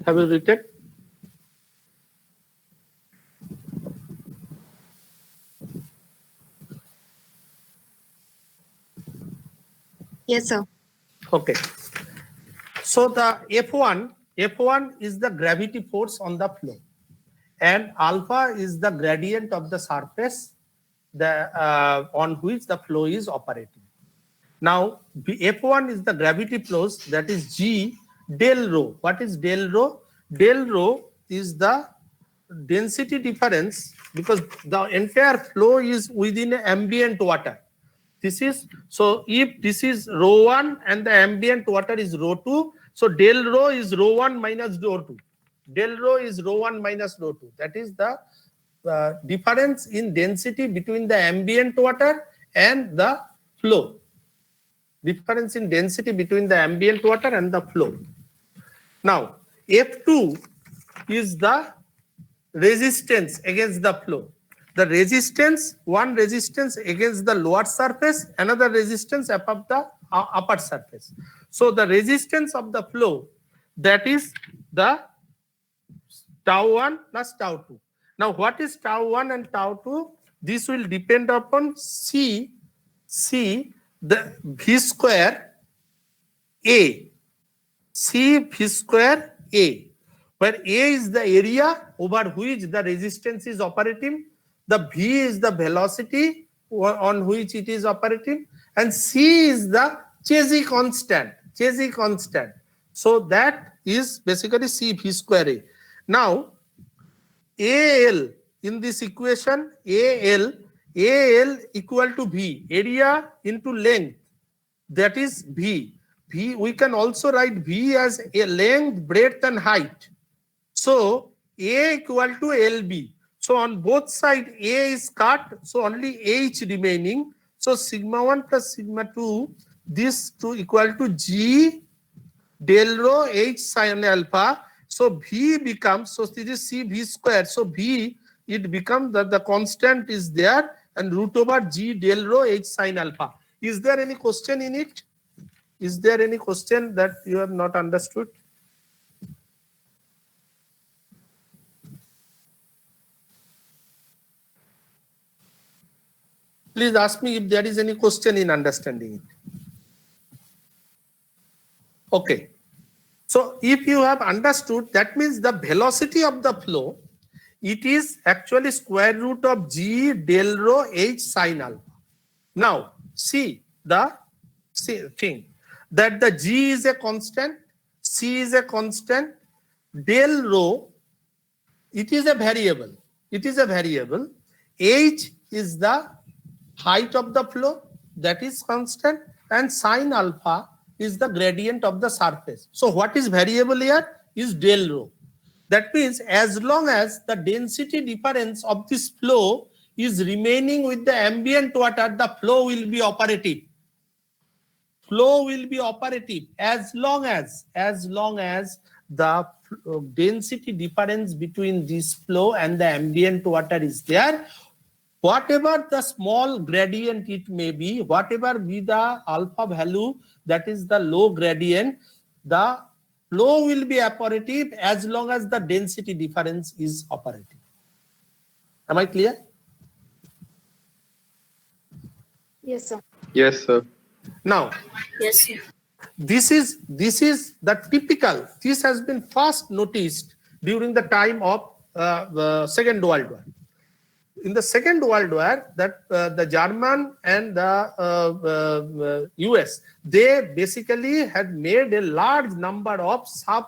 Have you written? Yes, sir. Okay. So the F1 is the gravity force on the flow, and alpha is the gradient of the surface on which the flow is operating. Now, F1 is the gravity force, that is G del rho. What is del rho? Del rho is the density difference, because the entire flow is within ambient water. This is, so if this is rho 1 and the ambient water is rho 2, so del rho is rho 1 minus rho 2. Del rho is rho 1 minus rho 2. That is the difference in density between the ambient water and the flow. Difference in density between the ambient water and the flow. Now, F2 is the resistance against the flow. The resistance, one resistance against the lower surface, another resistance above the upper surface. So the resistance of the flow, that is the tau 1 plus tau 2. Now what is tau 1 and tau 2? This will depend upon C the V square A. C V square A, where A is the area over which the resistance is operating, the V is the velocity on which it is operating, and C is the Chezy constant. So that is basically C V square A. Now, AL in this equation, AL AL equal to V, area into length, that is V. V, we can also write V as a length, breadth and height. So A equal to LB. So on both sides A is cut, so only H remaining. So sigma 1 plus sigma 2, this 2 equal to G del rho H sin alpha. So V becomes, so this is C V square. So V, it becomes that the constant is there and root over G del rho H sin alpha. Is there any question in it? Is there any question that you have not understood? Please ask me if there is any question in understanding it. Okay. So if you have understood, that means the velocity of the flow, it is actually square root of G del rho H sin alpha. Now, see the thing that the G is a constant, C is a constant, del rho, it is a variable. It is a variable. H is the height of the flow, that is constant, and sin alpha is the gradient of the surface. So what is variable here is del rho. That means as long as the density difference of this flow is remaining with the ambient water, the flow will be operative. Flow will be operative as long as the density difference between this flow and the ambient water is there. Whatever the small gradient it may be, whatever be the alpha value, that is the low gradient, the flow will be operative as long as the density difference is operative. Am I clear? Yes, sir. Yes, sir. Now, Yes, sir. this is the typical, this has been first noticed during the time of the Second World War. In the Second World War, that the German and the US, they basically had made a large number of sub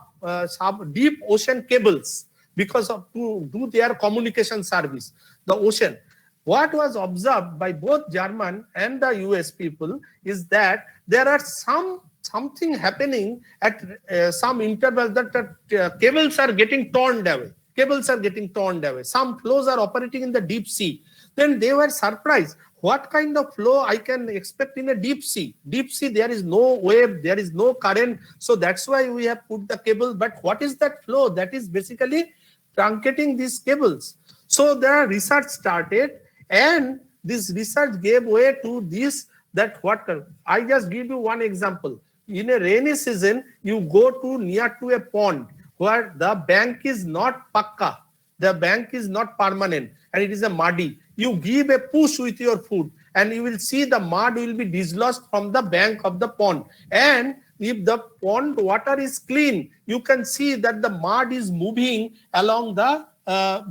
deep ocean cables because of to do their communication service. The ocean. What was observed by both German and the US people is that there are something happening at some interval that cables are getting torn away. Cables are getting torn away. Some flows are operating in the deep sea. Then they were surprised. What kind of flow I can expect in a deep sea? Deep sea, there is no wave, there is no current. So that's why we have put the cable. But what is that flow? That is basically truncating these cables. So the research started, and this research gave way to this, that what I just give you one example. In a rainy season, you go to near to a pond where the bank is not pakka, the bank is not permanent, and it is a muddy. You give a push with your foot, and you will see the mud will be dislodged from the bank of the pond. And if the pond water is clean, you can see that the mud is moving along the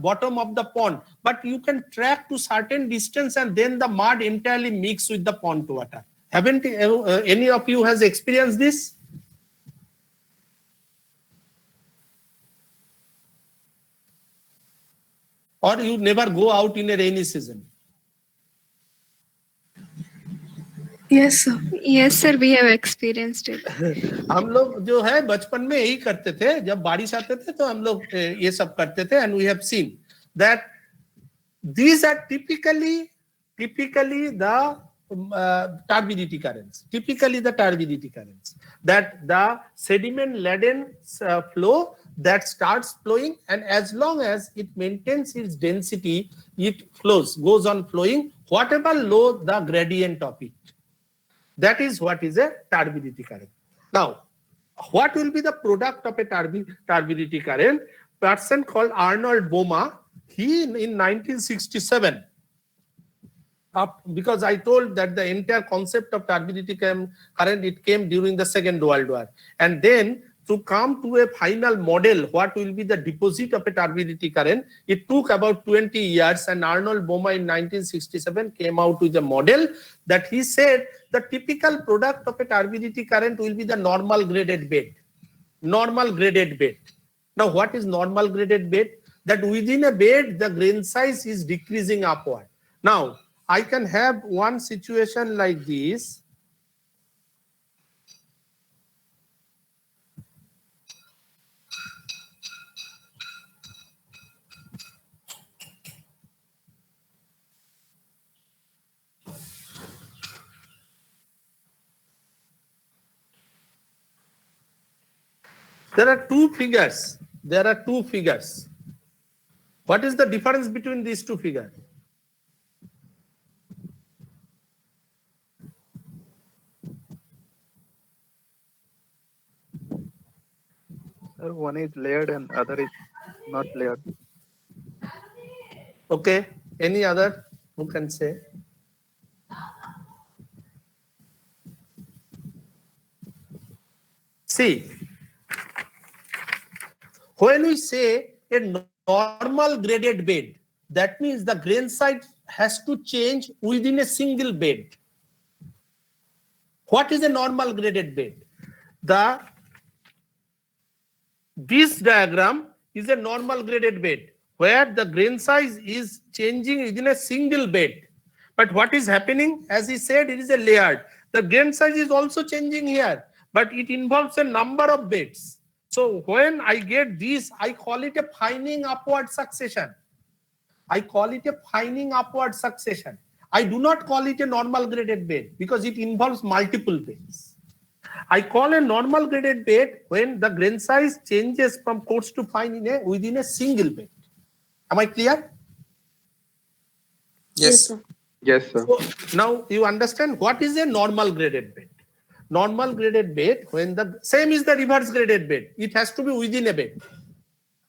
bottom of the pond. But you can track to certain distance, and then the mud entirely mix with the pond water. Haven't any of you has experienced this? Or you never go out in a rainy season? Yes, sir. Yes, sir. We have experienced it. हम लोग जो है बचपन में यही करते थे, जब बारिश आते थे तो हम लोग ये सब करते थे, and we have seen that these are typically the turbidity currents. Typically the turbidity currents, that the sediment laden flow that starts flowing, and as long as it maintains its density, it flows, goes on flowing, whatever low the gradient of it. That is what is a turbidity current. Now, what will be the product of a turbidity current? Person called Arnold Boma, he in 1967, because I told that the entire concept of turbidity current, it came during the Second World War. And then to come to a final model, what will be the deposit of a turbidity current, it took about 20 years, and Arnold Boma in 1967 came out with a model that he said the typical product of a turbidity current will be the normal graded bed. Normal graded bed. Now, what is normal graded bed? That within a bed, the grain size is decreasing upward. Now, I can have one situation like this. There are two figures. There are two figures. What is the difference between these two figures? Sir, one is layered and other is not layered. Okay. Any other who can say? See, when we say a normal graded bed, that means the grain size has to change within a single bed. What is a normal graded bed? This diagram is a normal graded bed where the grain size is changing within a single bed. But what is happening? As he said, it is a layered. The grain size is also changing here, but it involves a number of beds. So when I get this, I call it a fining upward succession. I call it a fining upward succession. I do not call it a normal graded bed because it involves multiple beds. I call a normal graded bed when the grain size changes from coarse to fine within a single bed. Am I clear? Yes. sir. Yes, sir. So now you understand what is a normal graded bed. Normal graded bed, when the same is the reverse graded bed, it has to be within a bed.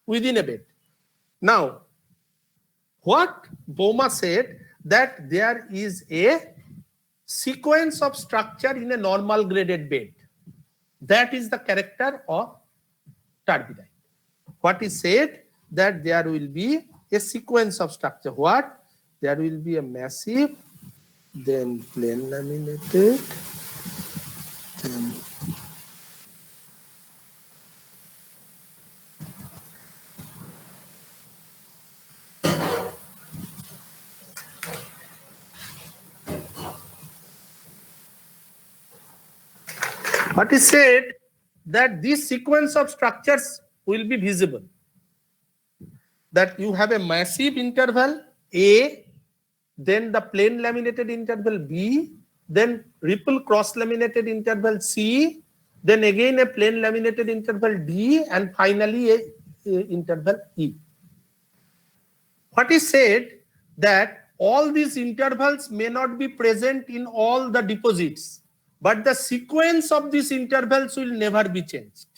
Within a bed. Now, what Boma said, that there is a sequence of structure in a normal graded bed. That is the character of turbidite. What he said, that there will be a sequence of structure. What? There will be a massive, then plain laminated, then what is said, that this sequence of structures will be visible. That you have a massive interval A, then the plain laminated interval B, then ripple cross laminated interval C, then again a plain laminated interval D, and finally a interval E. What is said, that all these intervals may not be present in all the deposits, but the sequence of these intervals will never be changed.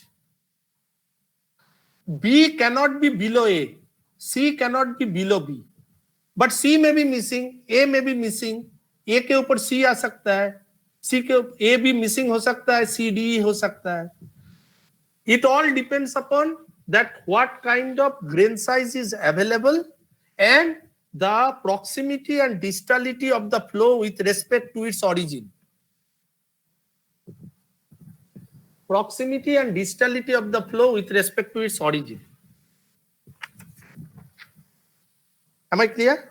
B cannot be below A, C cannot be below B, but C may be missing, A may be missing, A के ऊपर C आ सकता है, C के A भी missing हो सकता है, C D हो सकता है. It all depends upon that what kind of grain size is available and the proximity and distality of the flow with respect to its origin. Proximity and distality of the flow with respect to its origin. Am I clear?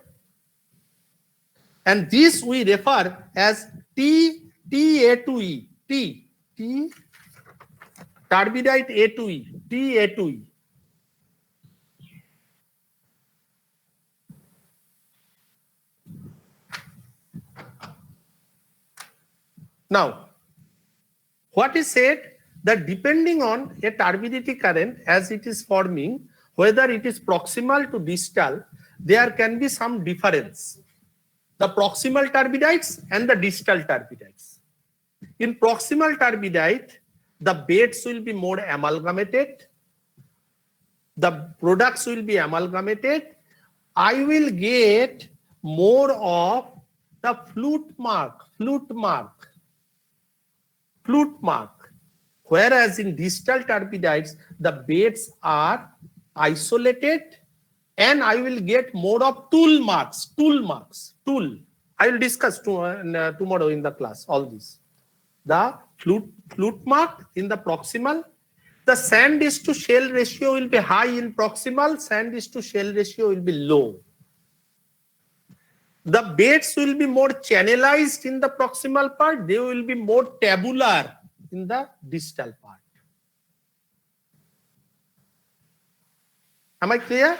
And this we refer as TA to E. T turbidite A to E. TA to E. Now, what is said, that depending on a turbidity current as it is forming, whether it is proximal to distal, there can be some difference. The proximal turbidites and the distal turbidites. In proximal turbidite, the beds will be more amalgamated. The products will be amalgamated. I will get more of the flute mark. Whereas in distal turbidites, the beds are isolated and I will get more of tool marks. I will discuss tomorrow in the class all this. The flute mark in the proximal, the sand is to shell ratio will be high in proximal, sand is to shell ratio will be low. The beds will be more channelized in the proximal part. They will be more tabular in the distal part. Am I clear?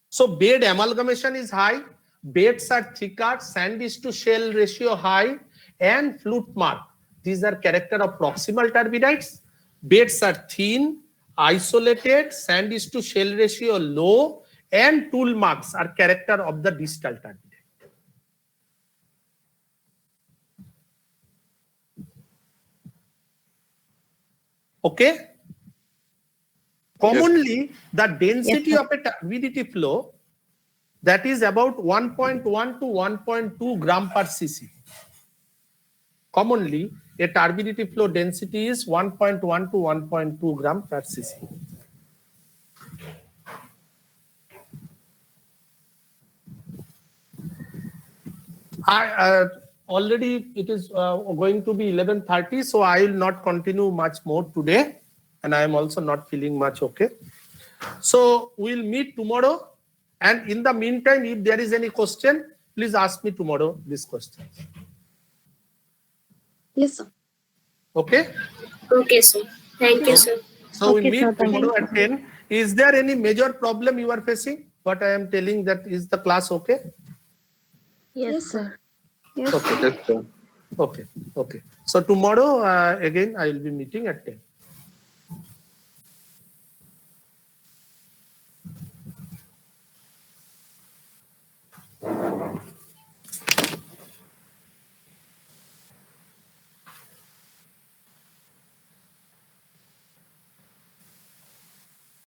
So bed amalgamation is high, beds are thicker, sand is to shell ratio high, and flute mark. These are character of proximal turbidite. Beds are thin, isolated, sand is to shell ratio low, and tool marks are character of the distal turbidite. Okay? Commonly, the density of a turbidity flow that is about 1.1 to 1.2 gram per cc. Commonly, a turbidity flow density is 1.1 to 1.2 gram per cc. Already it is going to be 11:30, so I will not continue much more today, and I am also not feeling much okay. So we'll meet tomorrow, and in the meantime, if there is any question, please ask me tomorrow this question. Yes, sir. Okay? Okay, sir. Thank you, sir. So we Okay, meet sir, thank tomorrow you. at 10. Is there any major problem you are facing? What I am telling, that is the class okay? Yes, sir. Yes, sir. Okay. So tomorrow again I will be meeting at 10.